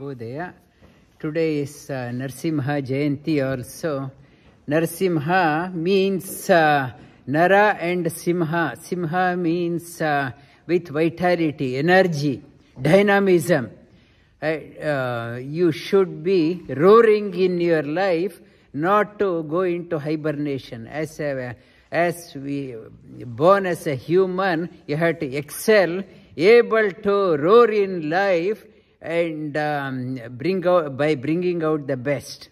Shubhodaya. Today is Narsimha Jayanti also. Narsimha means Nara and Simha. Simha means with vitality, energy, dynamism. You should be roaring in your life, not to go into hibernation. As we born as a human, you have to excel, able to roar in life and bringing out the best.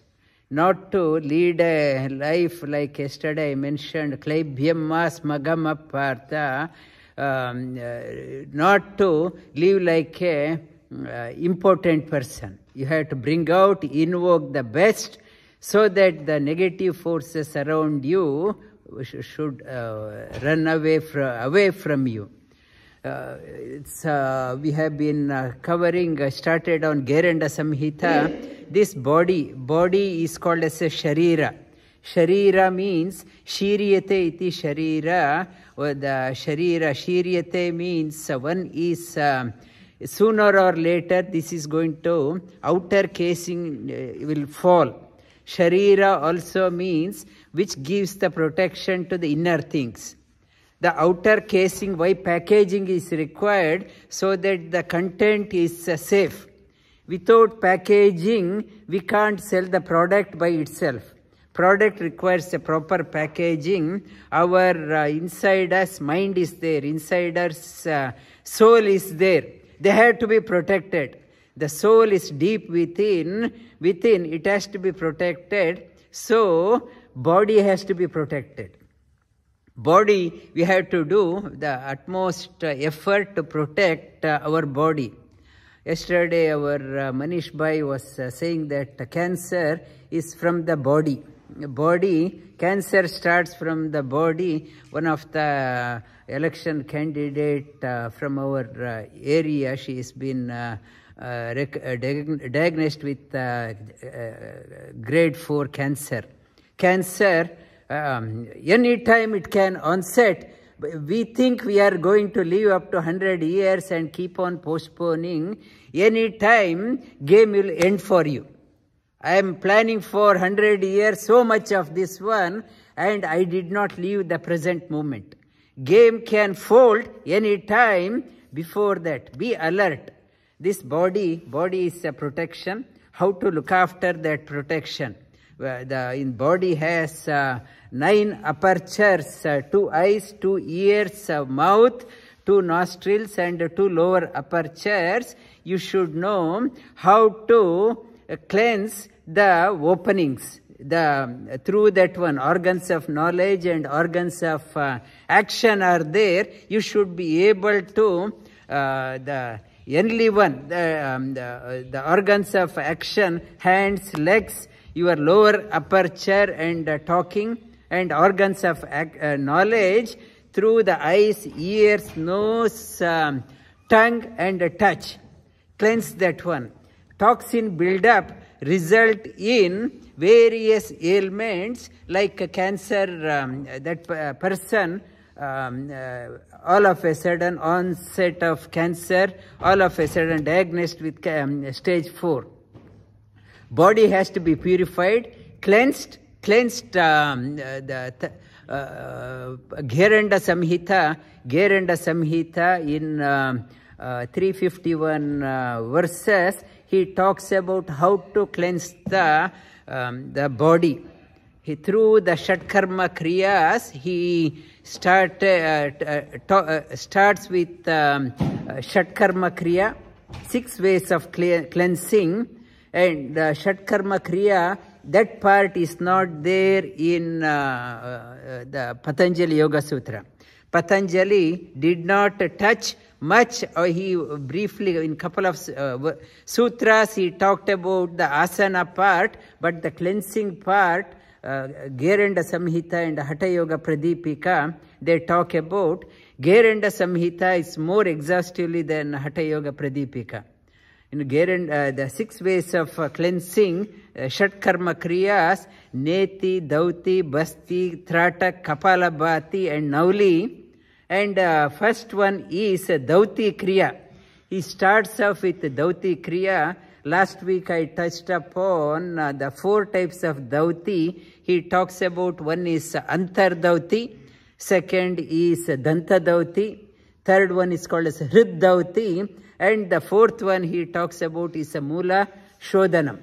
Not to lead a life like yesterday I mentioned, Klaibhyamma Smagama Partha, not to live like a important person. You have to bring out, invoke the best, so that the negative forces around you should run away from you. We have been covering, started on Geranda Samhita. This body is called as a Sharira. Sharira means Shiryate iti Sharira, or the Sharira, Shiryate means one is sooner or later this is going to, outer casing will fall. Sharira also means which gives the protection to the inner things. The outer casing, why packaging is required, so that the content is safe. Without packaging, we can't sell the product by itself. Product requires a proper packaging. Our insider's mind is there, insider's soul is there. They have to be protected. The soul is deep within, it has to be protected. So, body has to be protected. Body, we have to do the utmost effort to protect our body. Yesterday, our Manish Bhai was saying that cancer is from the body. Cancer starts from the body. One of the election candidate from our area, she has been diagnosed with grade 4 cancer. Cancer, anytime it can onset. We think we are going to live up to 100 years and keep on postponing. Anytime, game will end for you. I am planning for 100 years, so much of this one, and I did not leave the present moment. Game can fold anytime before that. Be alert. This body is a protection. How to look after that protection? The body has 9 apertures, 2 eyes, 2 ears, a mouth, 2 nostrils and 2 lower apertures. You should know how to cleanse the openings. Through that one, organs of knowledge and organs of action are there. You should be able to, the only one, the organs of action, hands, legs, your lower aperture and talking, and organs of knowledge through the eyes, ears, nose, tongue and touch. Cleanse that one. Toxin build-up result in various ailments like cancer. That person, all of a sudden onset of cancer, all of a sudden diagnosed with stage 4. Body has to be purified, cleansed. The Geranda Samhita in 351 verses, he talks about how to cleanse the body. Through the Shatkarma Kriyas, he starts with Shatkarma Kriya, 6 ways of cleansing. And Shatkarma Kriya, that part is not there in the Patanjali Yoga Sutra. Patanjali did not touch much, or he briefly, in couple of sutras, he talked about the asana part, but the cleansing part, Geranda Samhita and Hatha Yoga Pradipika, they talk about. Geranda Samhita is more exhaustively than Hatha Yoga Pradipika. In Geranda, the 6 ways of cleansing, Shatkarma Kriyas, Neti, Dauti, Basti, Trata, Kapalabhati and Nauli. And first one is Dauti Kriya. He starts off with Dauti Kriya, Last week I touched upon the 4 types of Dauti. He talks about one is Antar Dauti, second is Danta Dauti, third one is called as Hrid Dauti, and the 4th one he talks about is Mula Shodhanam.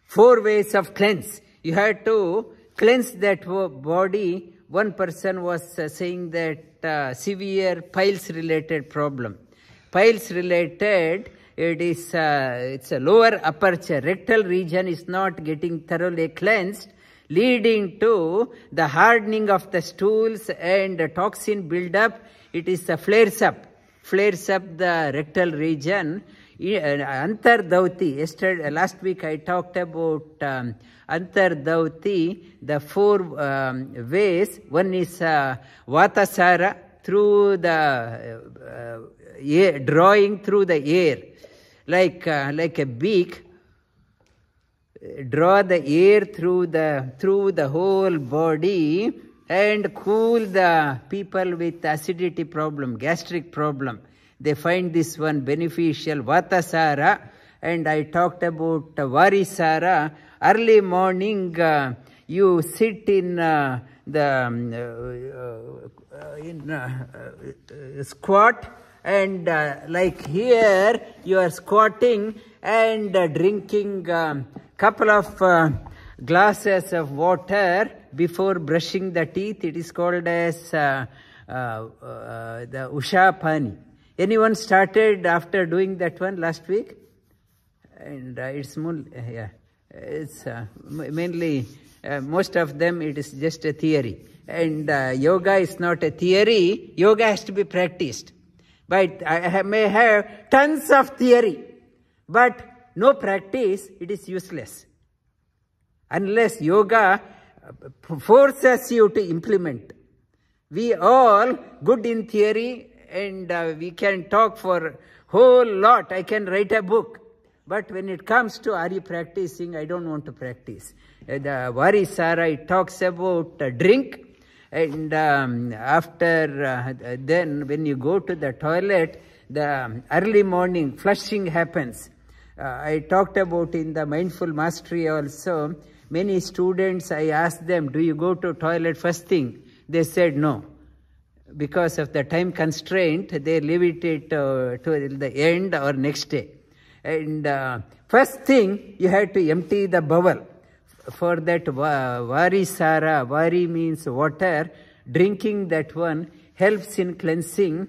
4 ways of cleanse. You have to cleanse that body. One person was saying that severe piles related problem. Piles related, it's a lower aperture. Rectal region is not getting thoroughly cleansed, leading to the hardening of the stools and the toxin buildup. It is flares up the rectal region. Antar Dauti, last week I talked about Antar Dauti, the 4 ways. One is Vatasara, through the air, drawing through the air, like a beak. Draw the air through the whole body and cool the people with acidity problem, gastric problem. They find this one beneficial, Vatasara. And I talked about Varisara. Early morning, you sit in squat, and like here you are squatting and drinking couple of glasses of water before brushing the teeth. It is called as the Usha Pani. Anyone started after doing that one last week? And it's mainly most of them it is just a theory. And yoga is not a theory. Yoga has to be practiced. But I may have tons of theory, but no practice, it is useless. Unless yoga forces you to implement. We all good in theory, and we can talk for whole lot. I can write a book. But when it comes to are you practicing, I don't want to practice. The Varisara, it talks about drink. And after then when you go to the toilet, the early morning flushing happens. I talked about in the Mindful Mastery also, many students, I asked them, do you go to toilet first thing? They said no. Because of the time constraint, they leave it to the end or next day. And first thing, you have to empty the bowel. For that Varisara, Vari means water, drinking that one helps in cleansing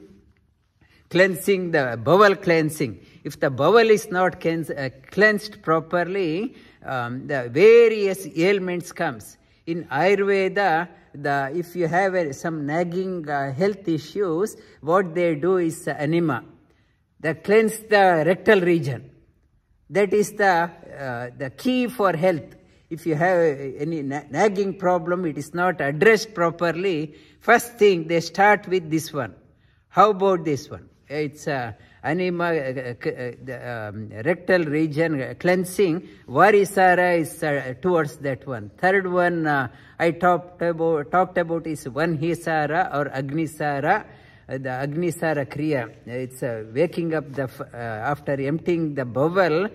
the bowel cleansing. If the bowel is not cleansed properly, the various ailments comes. In Ayurveda, if you have some nagging health issues, what they do is enema. They cleanse the rectal region. That is the key for health. If you have any nagging problem, it is not addressed properly, first thing they start with this one. How about this one? It's enema, rectal region cleansing. Varisara is towards that one. Third one I talked about is Vanhisara or Agnisara. The Agnisara Kriya. It's waking up after emptying the bowel.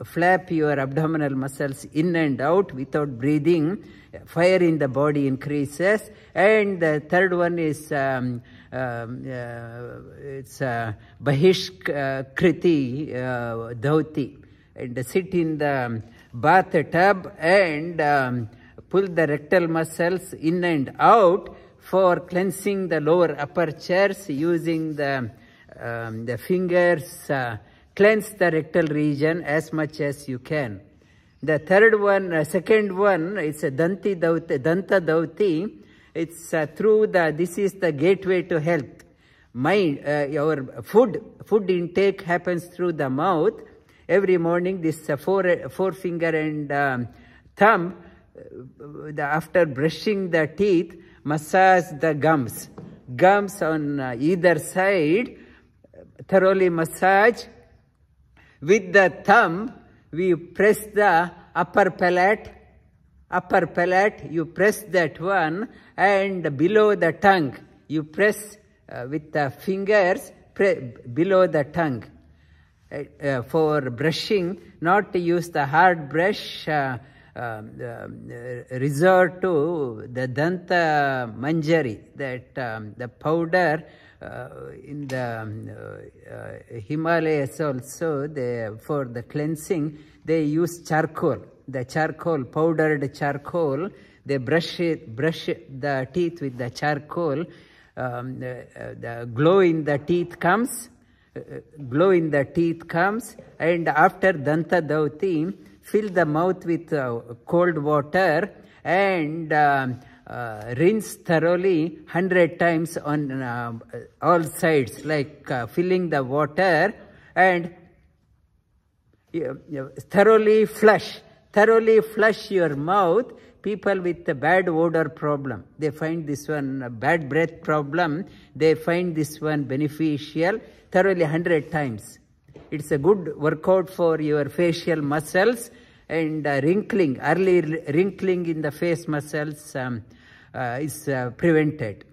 Flap your abdominal muscles in and out without breathing. Fire in the body increases. And the third one is it's Bahishkriti Dhauti. And sit in the bathtub and pull the rectal muscles in and out for cleansing the lower apertures using the fingers. Cleanse the rectal region as much as you can. The third one, second one, it's a Danta Dauti. It's through this is the gateway to health. Mind, your food intake happens through the mouth. Every morning, this forefinger and thumb, after brushing the teeth, massage the gums. Gums on either side, thoroughly massage. With the thumb, we press the upper palate, you press that one, and below the tongue, you press with the fingers below the tongue. for brushing, not to use the hard brush, resort to the Danta Manjari, that the powder in the Himalayas also, for the cleansing, they use charcoal, the charcoal, powdered charcoal. They brush the teeth with the charcoal. The glow in the teeth comes, and after Danta Dauti, fill the mouth with cold water and rinse thoroughly 100 times on all sides, like filling the water, and thoroughly flush your mouth. People with a bad odor problem, they find this one, a bad breath problem, they find this one beneficial. Thoroughly 100 times. It's a good workout for your facial muscles, and wrinkling, early wrinkling in the face muscles is prevented.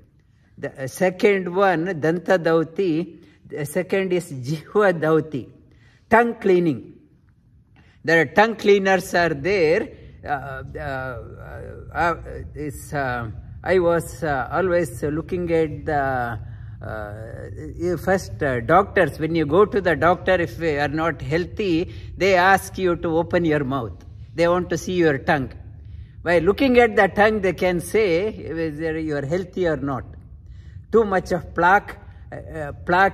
The second one, Danta Dauti. The second is Jihva Dauti, tongue cleaning. There are tongue cleaners are there. I was always looking at the first doctors. When you go to the doctor, if you are not healthy, they ask you to open your mouth. They want to see your tongue. By looking at the tongue, they can say whether you are healthy or not. Too much of plaque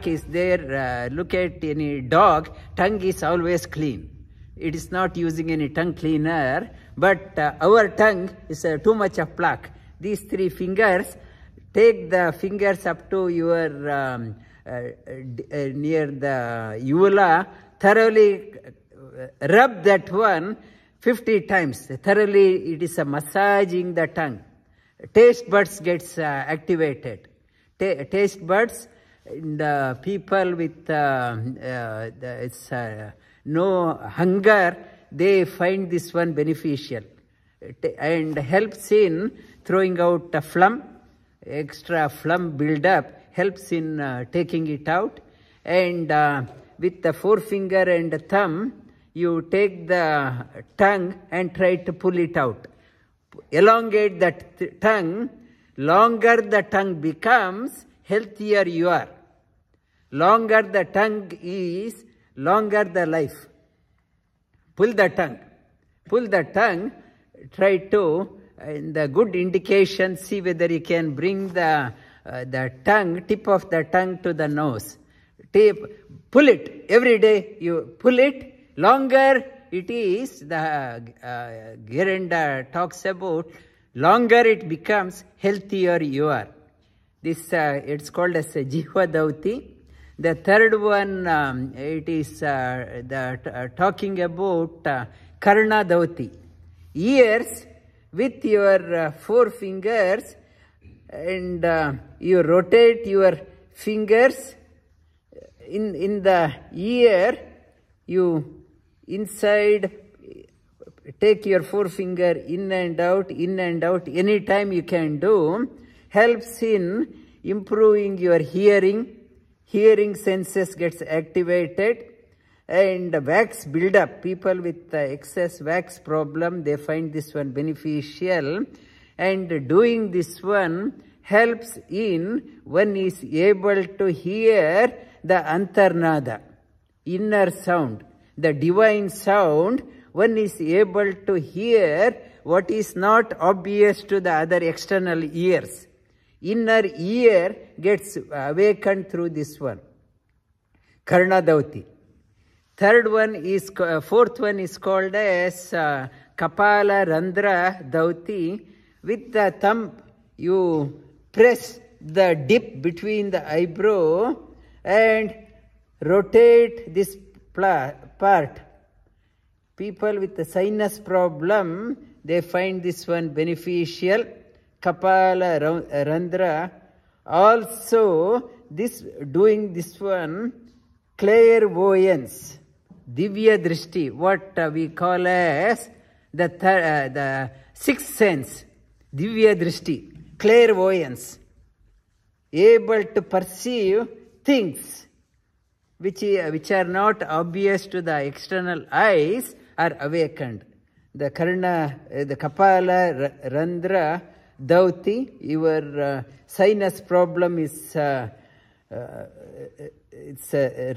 is there. Look at any dog, tongue is always clean. It is not using any tongue cleaner, but our tongue is too much of plaque. These 3 fingers, take the fingers up to your near the uvula, thoroughly rub that one 50 times. Thoroughly, it is a massaging the tongue. Taste buds gets activated. Taste buds, and people with no hunger, they find this one beneficial, and helps in throwing out a phlegm, extra phlegm build up, helps in taking it out. And with the forefinger and thumb, you take the tongue and try to pull it out. Elongate that tongue. Longer the tongue becomes, healthier you are. Longer the tongue is, longer the life. Pull the tongue. Try to, in the good indication, see whether you can bring the tongue, tip of the tongue to the nose. Pull it. Every day you pull it. Longer it is, the Girenda talks about, longer it becomes, healthier you are. This, it's called as a Jihva Dauti. The third one, it is talking about Karna Dauti. Ears, with your 4 fingers, and you rotate your fingers in the ear, you inside, take your forefinger in and out, anytime you can do, helps in improving your hearing. Hearing senses gets activated, and wax build up. People with excess wax problem, they find this one beneficial, and doing this one helps in one is able to hear the antarnada, inner sound, the divine sound. One is able to hear what is not obvious to the other external ears. Inner ear gets awakened through this one. Karna Dauti. Fourth one is called as Kapala Randra Dauti. With the thumb, you press the dip between the eyebrow and rotate this part. People with the sinus problem, they find this one beneficial. Kapala Randra. Also, doing this one, clairvoyance, Divya Drishti, what we call as the sixth sense, Divya Drishti, clairvoyance, able to perceive things which are not obvious to the external eyes are awakened. The Karna, the Kapala, Randra, Dauti, your sinus problem is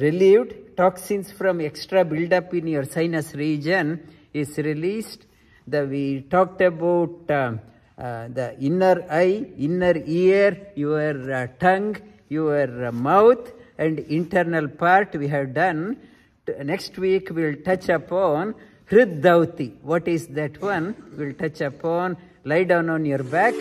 relieved. Toxins from extra build-up in your sinus region is released. We talked about the inner eye, inner ear, your tongue, your mouth, and internal part we have done. Next week we will touch upon Hriddauti. What is that one? We will touch upon. Lie down on your back.